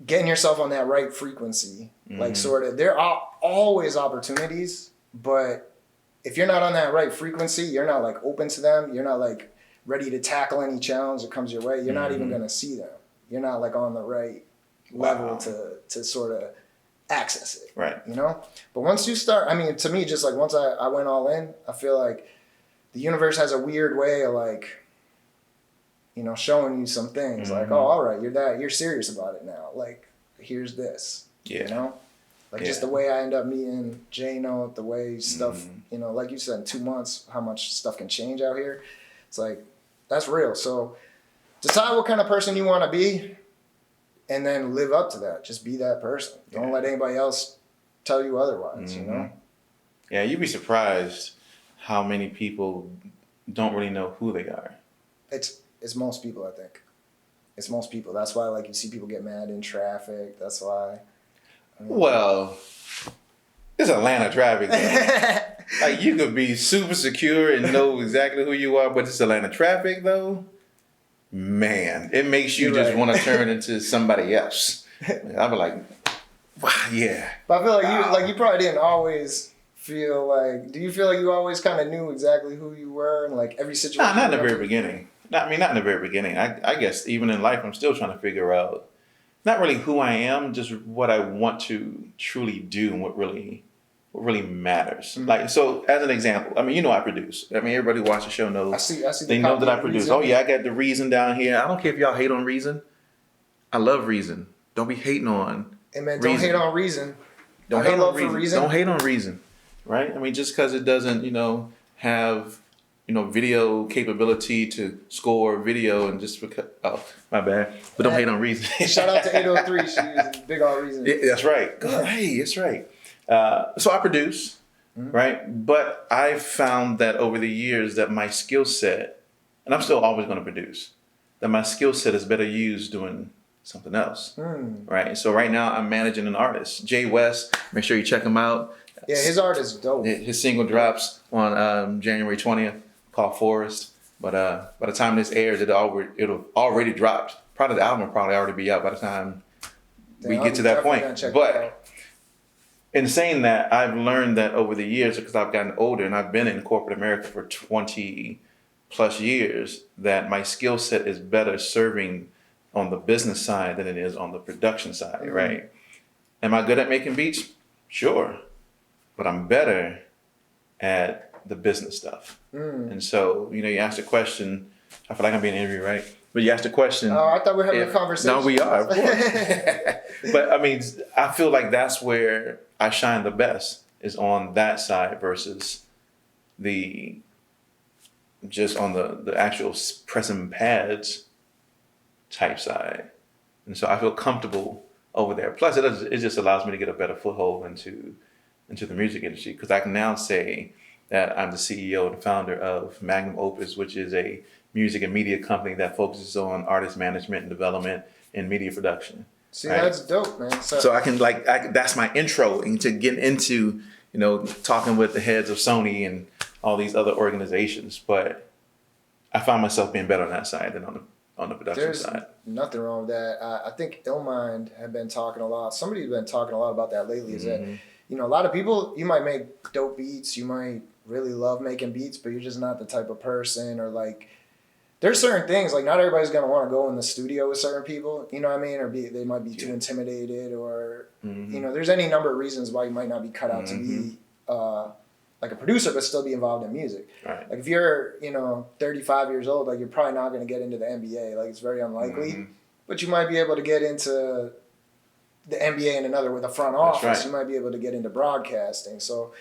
getting yourself on that right frequency, like sort of, there are always opportunities, but if you're not on that right frequency, you're not like open to them, you're not like ready to tackle any challenge that comes your way, you're not even going to see them. You're not like on the right level to sort of access it. Right. You know? But once you start, I mean, to me, just like once I went all in, I feel like the universe has a weird way of like, you know, showing you some things like, oh, all right, you're serious about it now. Like, here's this. Yeah. You know? Like just the way I end up meeting Jano, the way stuff, you know, like you said, in 2 months, how much stuff can change out here. It's like, that's real. So decide what kind of person you want to be and then live up to that. Just be that person. Don't let anybody else tell you otherwise, you know? Yeah, you'd be surprised how many people don't really know who they are. It's most people, I think. It's most people. That's why, like, you see people get mad in traffic. That's why. Well, it's Atlanta traffic. Like, you could be super secure and know exactly who you are, but it's Atlanta traffic, though. Man, it makes you just want to turn into somebody else. I'd be like, wow, yeah. But I feel like you probably didn't always feel like. Do you feel like you always kind of knew exactly who you were in like every situation? Nah, not in the very beginning. Not in the very beginning. I guess even in life, I'm still trying to figure out not really who I am, just what I want to truly do and what really matters. Like, so as an example, I mean, you know, I produce. I mean, everybody who watches the show knows. I see. They know that I produce. Oh yeah, I got the Reason down here. I don't care if y'all hate on Reason. I love Reason. Don't be hating on. Hey man, don't hate on Reason. Don't hate on Reason. Don't hate on Reason. Right? I mean, just because it doesn't, you know, have, you know, video capability to score video and just because, oh, my bad. But don't hate on Reason. Shout out to 803. She was big on Reason. Yeah, that's right. Hey, that's right. So I produce, right? But I've found that over the years that my skill set, and I'm still always going to produce, that my skill set is better used doing something else, right? So right now I'm managing an artist, Jay West. Make sure you check him out. Yeah, his art is dope. His single drops on January 20th called Forest. But by the time this airs, it'll already dropped. Probably the album will probably already be out by the time we get to that point. But in saying that, I've learned that over the years, because I've gotten older and I've been in corporate America for 20 plus years, that my skill set is better serving on the business side than it is on the production side, right? Am I good at making beats? Sure. But I'm better at the business stuff. And so, you know, you asked a question. I feel like I'm being interviewed, right? But you asked a question. Oh, I thought we were having a conversation. No, we are, of course. But I mean, I feel like that's where I shine the best, is on that side versus just on the actual pressing pads type side. And so I feel comfortable over there. Plus, it just allows me to get a better foothold into the music industry, because I can now say that I'm the CEO and founder of Magnum Opus, which is a music and media company that focuses on artist management and development and media production. See, right? That's dope, man. So I can that's my intro into getting into, you know, talking with the heads of Sony and all these other organizations. But I found myself being better on that side than on the production side. There's nothing wrong with that. I think Illmind had been talking a lot. Somebody's been talking a lot about that lately. Is that, you know, a lot of people, you might make dope beats, you might really love making beats, but you're just not the type of person, or like, there's certain things, like not everybody's going to want to go in the studio with certain people, you know what I mean? Or they might be too intimidated, or, you know, there's any number of reasons why you might not be cut out to be like a producer, but still be involved in music. Right. Like if you're, you know, 35 years old, like you're probably not going to get into the NBA. Like it's very unlikely, but you might be able to get into the NBA with a front office. Right. You might be able to get into broadcasting. So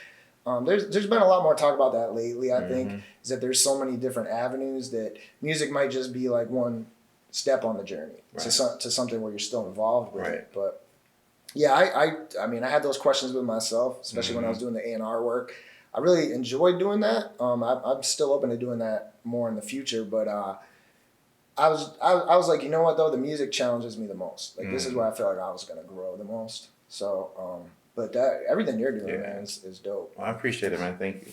There's been a lot more talk about that lately. I think is that there's so many different avenues that music might just be like one step on the journey to something where you're still involved with it. But yeah, I mean, I had those questions with myself, especially when I was doing the A&R work. I really enjoyed doing that. I'm still open to doing that more in the future, but I was like, you know what though, the music challenges me the most. Like this is where I feel like I was gonna grow the most. So, but everything you're doing, man, is dope. Well, I appreciate it, man. Thank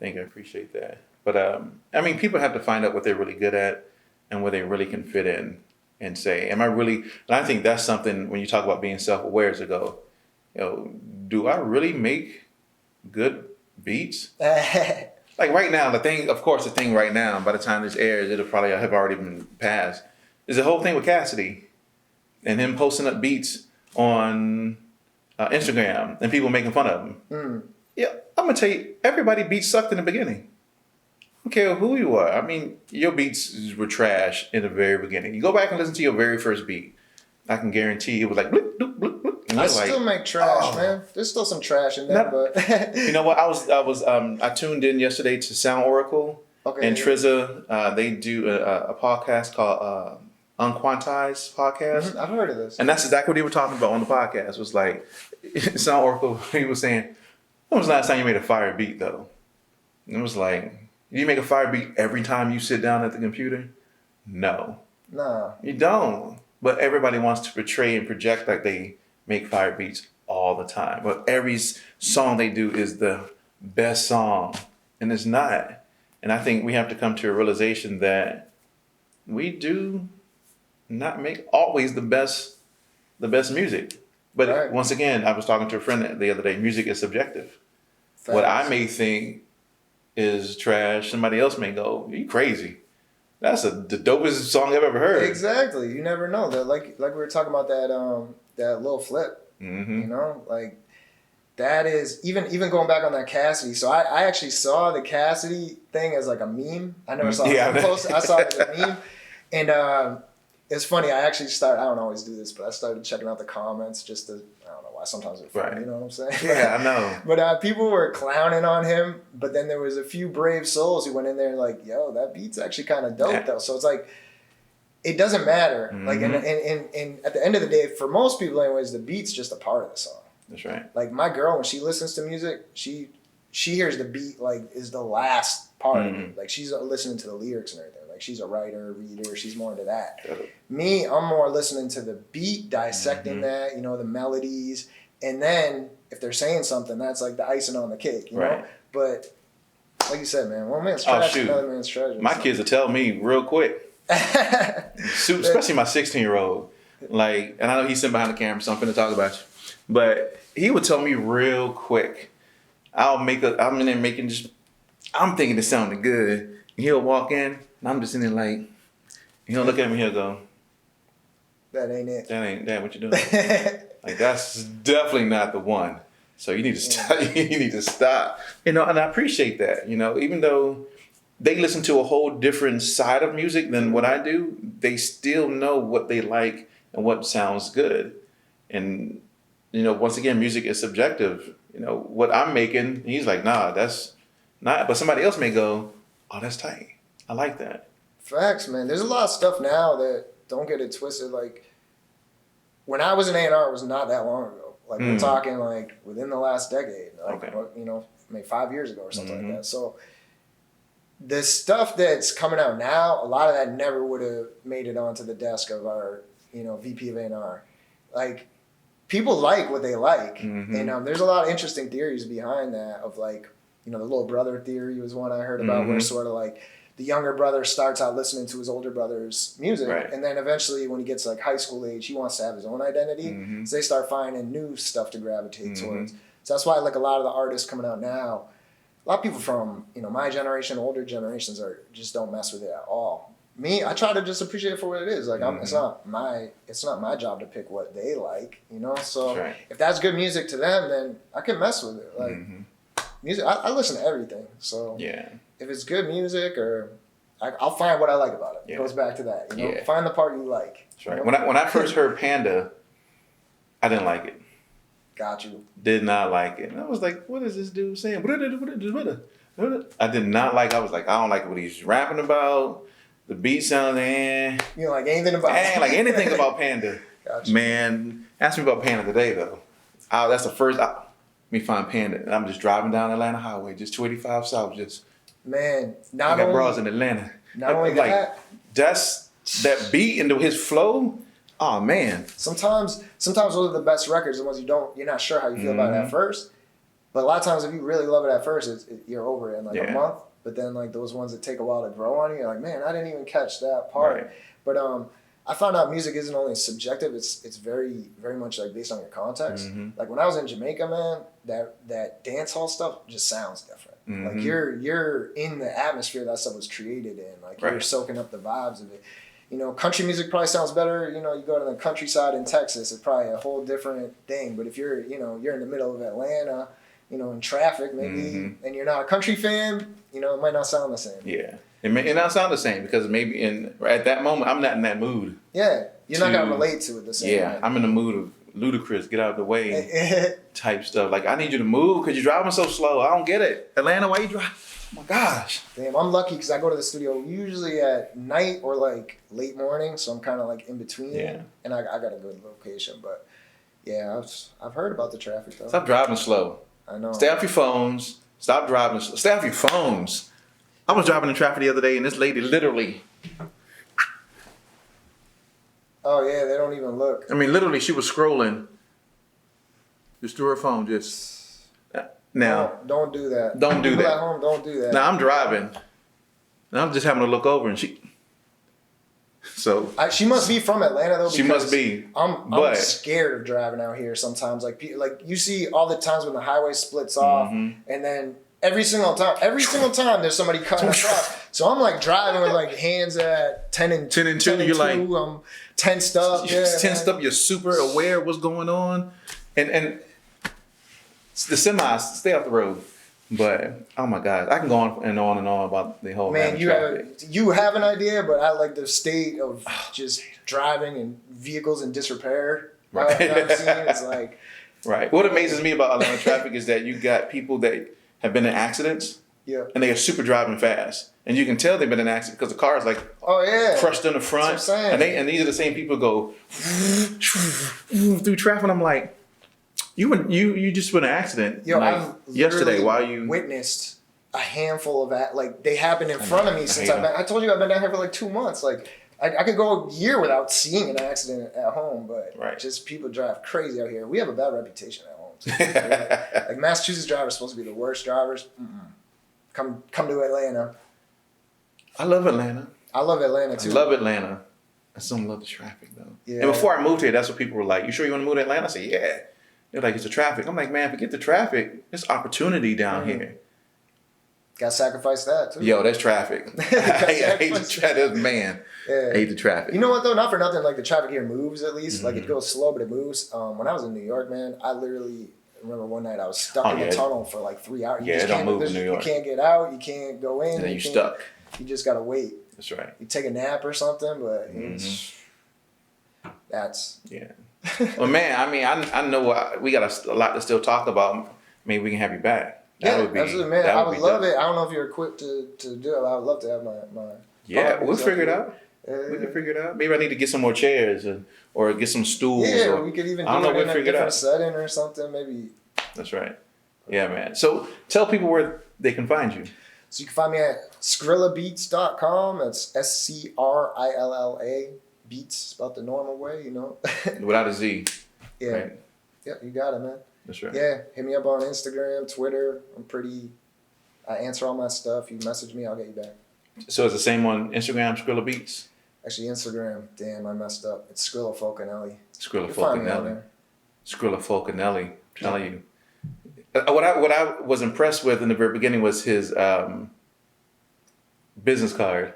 you. I appreciate that. But I mean, people have to find out what they're really good at and where they really can fit in and say, am I really? And I think that's something when you talk about being self-aware to go, do I really make good beats? Like right now, the thing right now, by the time this airs, it'll probably have already been passed, is the whole thing with Cassidy and him posting up beats on Instagram and people making fun of him. Yeah, I'm going to tell you, everybody beats sucked in the beginning. I don't care who you are. I mean, your beats were trash in the very beginning. You go back and listen to your very first beat, I can guarantee it was like, bloop, bloop, bloop, bloop. I still make trash, man. There's still some trash in there, but you know what? I tuned in yesterday to Sound Oracle and Trizza. They do a podcast called Unquantized Podcast. I've heard of this, and that's exactly what they were talking about on the podcast. It was like Sound Oracle. He was saying, "When was the last time you made a fire beat, though?" And it was like, "You make a fire beat every time you sit down at the computer?" No, you don't. But everybody wants to portray and project like they make fire beats all the time. But every song they do is the best song. And it's not. And I think we have to come to a realization that we do not make always the best music. But once again, I was talking to a friend the other day, music is subjective. Facts. What I may think is trash, somebody else may go, you crazy. That's the dopest song I've ever heard. Exactly. You never know. Like we were talking about that little flip. You know, like that is even going back on that Cassidy. So I actually saw the Cassidy thing as like a meme. I never saw it post. I saw it as a meme, and it's funny. I actually I don't always do this, but I started checking out the comments just to, I don't know why. Sometimes it's funny. You know what I'm saying? Yeah, I know. But people were clowning on him. But then there was a few brave souls who went in there and like, yo, that beat's actually kind of dope though. So it's like, it doesn't matter. Like, and at the end of the day, for most people anyways, the beat's just a part of the song. That's right. Like my girl, when she listens to music, she hears the beat like is the last part of it. Like she's listening to the lyrics and everything. Like she's a writer, reader. She's more into that. Me, I'm more listening to the beat, dissecting that, you know, the melodies. And then if they're saying something, that's like the icing on the cake, you know? But like you said, man, one man's trash, another man's treasure. My kids will tell me real quick. Especially my 16-year-old. Like, and I know he's sitting behind the camera, so I'm finna talk about you. But he would tell me real quick. I'm in there making just, I'm thinking it sounded good. And he'll walk in, and I'm just in there like, he'll look at me, he'll go, that ain't it. That ain't that what you're doing. Like, that's definitely not the one. So you need to stop. You need to stop. You know, and I appreciate that. You know, even though they listen to a whole different side of music than what I do, they still know what they like and what sounds good. And, you know, once again, music is subjective. You know, what I'm making, he's like, nah, that's not. But somebody else may go, oh, that's tight. I like that. Facts, man. There's a lot of stuff now that, don't get it twisted, like, when I was in A&R, it was not that long ago. Like, we're talking, like, within the last decade. Like, you know, maybe 5 years ago or something like that. So, the stuff that's coming out now, a lot of that never would have made it onto the desk of our, you know, VP of A&R. Like, people like what they like. And there's a lot of interesting theories behind that of, like, you know, the little brother theory was one I heard about where sort of, like, the younger brother starts out listening to his older brother's music, and then eventually when he gets like high school age, he wants to have his own identity. So they start finding new stuff to gravitate towards. So that's why like a lot of the artists coming out now, a lot of people from, you know, my generation, older generations just don't mess with it at all. Me, I try to just appreciate it for what it is. Like it's not my job to pick what they like, you know. So if that's good music to them, then I can mess with it. Like music, I listen to everything. So if it's good music, or I'll find what I like about it. It goes back to that, you know. Find the part you like. That's right. When I first heard Panda, I didn't like it. Got you. Did not like it. And I was like, what is this dude saying? I did not like. I was like, I don't like what he's rapping about. The beat sounded. You don't like anything about. I ain't like anything about Panda. Gotcha. Man, ask me about Panda today though. That's the first. Let me find Panda. And I'm just driving down Atlanta Highway, just 285 South, just. Man, I got bras in Atlanta. Not only like, that. That's that beat and his flow. Oh man. Sometimes those are the best records, the ones you're not sure how you feel about it at first. But a lot of times, if you really love it at first, you're over it in like a month. But then like those ones that take a while to grow on you, you're like, man, I didn't even catch that part. Right. But I found out music isn't only subjective; it's very, very much like based on your context. Mm-hmm. Like when I was in Jamaica, man, that dance hall stuff just sounds different. Mm-hmm. Like you're in the atmosphere that stuff was created in. Like you're soaking up the vibes of it. You know, country music probably sounds better. You know, you go to the countryside in Texas, it's probably a whole different thing. But if you're in the middle of Atlanta, you know, in traffic maybe, and you're not a country fan, you know, it might not sound the same. Yeah. It may not sound the same because maybe at that moment, I'm not in that mood. Yeah. You're not going to relate to it the same way. I'm in the mood of Ludacris, get out of the way type stuff. Like, I need you to move because you're driving so slow. I don't get it. Atlanta, why you driving? Oh my gosh. Damn, I'm lucky because I go to the studio usually at night or like late morning. So I'm kind of like in between. Yeah. And I got a good location. But yeah, I've heard about the traffic though. Stop driving slow. I know. Stay off your phones. Stop driving. Stay off your phones. I was driving in traffic the other day and this lady literally. Oh yeah, they don't even look. I mean, literally, she was scrolling. Just through her phone, just. Now, don't do that. Don't do that. At home, don't do that. Now I'm driving. Now I'm just having to look over, and she. So. She must be from Atlanta though. She must be. I'm scared of driving out here sometimes. Like you see all the times when the highway splits off, and then every single time there's somebody cutting across. So I'm like driving with like hands at 10 and 2. You're like I'm tensed up. You're tensed up. You're super aware of what's going on, and. The semis stay off the road, but oh my God, I can go on and on about the whole. Man, you have an idea, but I like the state of just driving and vehicles in disrepair. Right, I'm seeing it's like. Right. What amazes me about Atlanta traffic is that you got people that have been in accidents. Yeah. And they are super driving fast, and you can tell they've been in an accident because the car is like. Oh yeah. Crushed in the front. That's what I'm saying. And these are the same people who go through traffic. And I'm like. You just went in an accident yesterday. Why you witnessed a handful of that? Like they happened in front of me since I told you I've been down here for like 2 months. Like I could go a year without seeing an accident at home, but just people drive crazy out here. We have a bad reputation at home. So like Massachusetts drivers are supposed to be the worst drivers. Come to Atlanta. I love Atlanta. I love Atlanta too. I love Atlanta. I still love the traffic though. Yeah. And before I moved here, that's what people were like. You sure you want to move to Atlanta? I said, yeah. They're like, it's the traffic. I'm like, man, forget the traffic. There's opportunity down here. Gotta sacrifice that too. Yo, that's traffic. I hate the traffic. Man, I hate the traffic. You know what though? Not for nothing. Like the traffic here moves at least. Like it goes slow, but it moves. When I was in New York, man, I literally remember one night I was stuck in the tunnel for like 3 hours. You don't move in New York. You can't get out. You can't go in. And then you're stuck. You just gotta wait. That's right. You take a nap or something, but yeah. Well, man, I mean, I know we got a lot to still talk about. Maybe we can have you back. Absolutely, man. I would love it. I don't know if you're equipped to do it. I would love to have my Yeah, we'll figure it out. We can figure it out. Maybe I need to get some more chairs or get some stools. Yeah, we could even do it in a different setting or something. Maybe. That's right. Yeah, man. So tell people where they can find you. So you can find me at ScrillaBeats.com. That's SCRILLA. Beats spelled the normal way, you know. Without a Z. Yeah. Right? Yeah, you got it, man. That's right. Yeah, hit me up on Instagram, Twitter. I answer all my stuff. You message me, I'll get you back. So it's the same on Instagram, Scrilla Beats? Actually, Instagram. Damn, I messed up. It's Scrilla Fulcanelli. Scrilla Fulcanelli. Scrilla Fulcanelli. I'm telling you. What I was impressed with in the very beginning was his business card.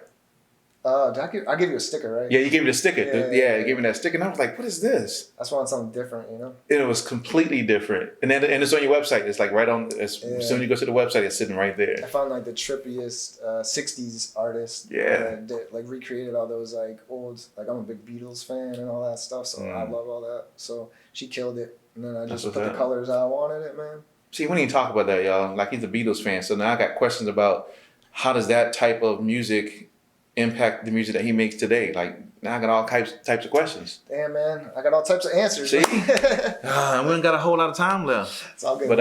I'll give you a sticker, right? Yeah, you gave me the sticker. Yeah, you gave me that sticker, and I was like, "What is this?" I just wanted something different, you know. And it was completely different, and it's on your website. It's like right on. As soon as you go to the website, it's sitting right there. I found like the trippiest '60s artist. Yeah. That like recreated all those like old. Like I'm a big Beatles fan and all that stuff, so I love all that. So she killed it. And then I just That's put what's the up. colors I wanted it, man. See, we didn't talk about that, y'all. Like, he's a Beatles fan, so now I got questions about how does that type of music impact the music that he makes today? Like, now I got all types of questions. Damn, man. I got all types of answers. See? Man. We ain't got a whole lot of time left. It's all good. But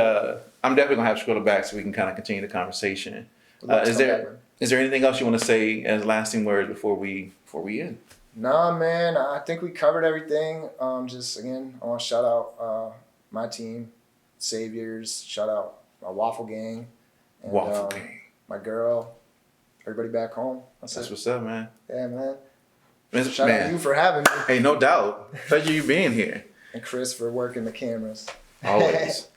I'm definitely going to have Scrilla back so we can kind of continue the conversation. Is there anything else you want to say as lasting words before we end? Nah, man. I think we covered everything. Just, again, I want to shout out my team, Saviors. Shout out my Waffle Gang. And, Waffle Gang. My girl. Everybody back home. That's what's up, man. Yeah, man. Shout out to you for having me. Hey, no doubt. Pleasure you being here. And Chris for working the cameras. Always.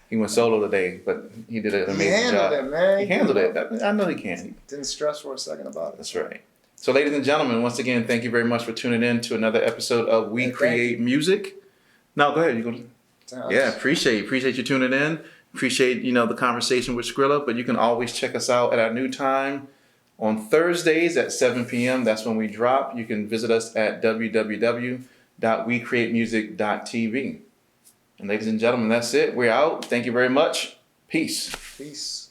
He went solo today, but he did an amazing job. He handled it, man. He handled it. I know he can. Didn't stress for a second about it. That's right. So, ladies and gentlemen, once again, thank you very much for tuning in to another episode of We Create Music. No, go ahead. You go. Yeah, appreciate you tuning in. Appreciate, the conversation with Scrilla, but you can always check us out at our new time on Thursdays at 7 p.m. That's when we drop. You can visit us at www.wecreatemusic.tv. And ladies and gentlemen, that's it. We're out. Thank you very much. Peace. Peace.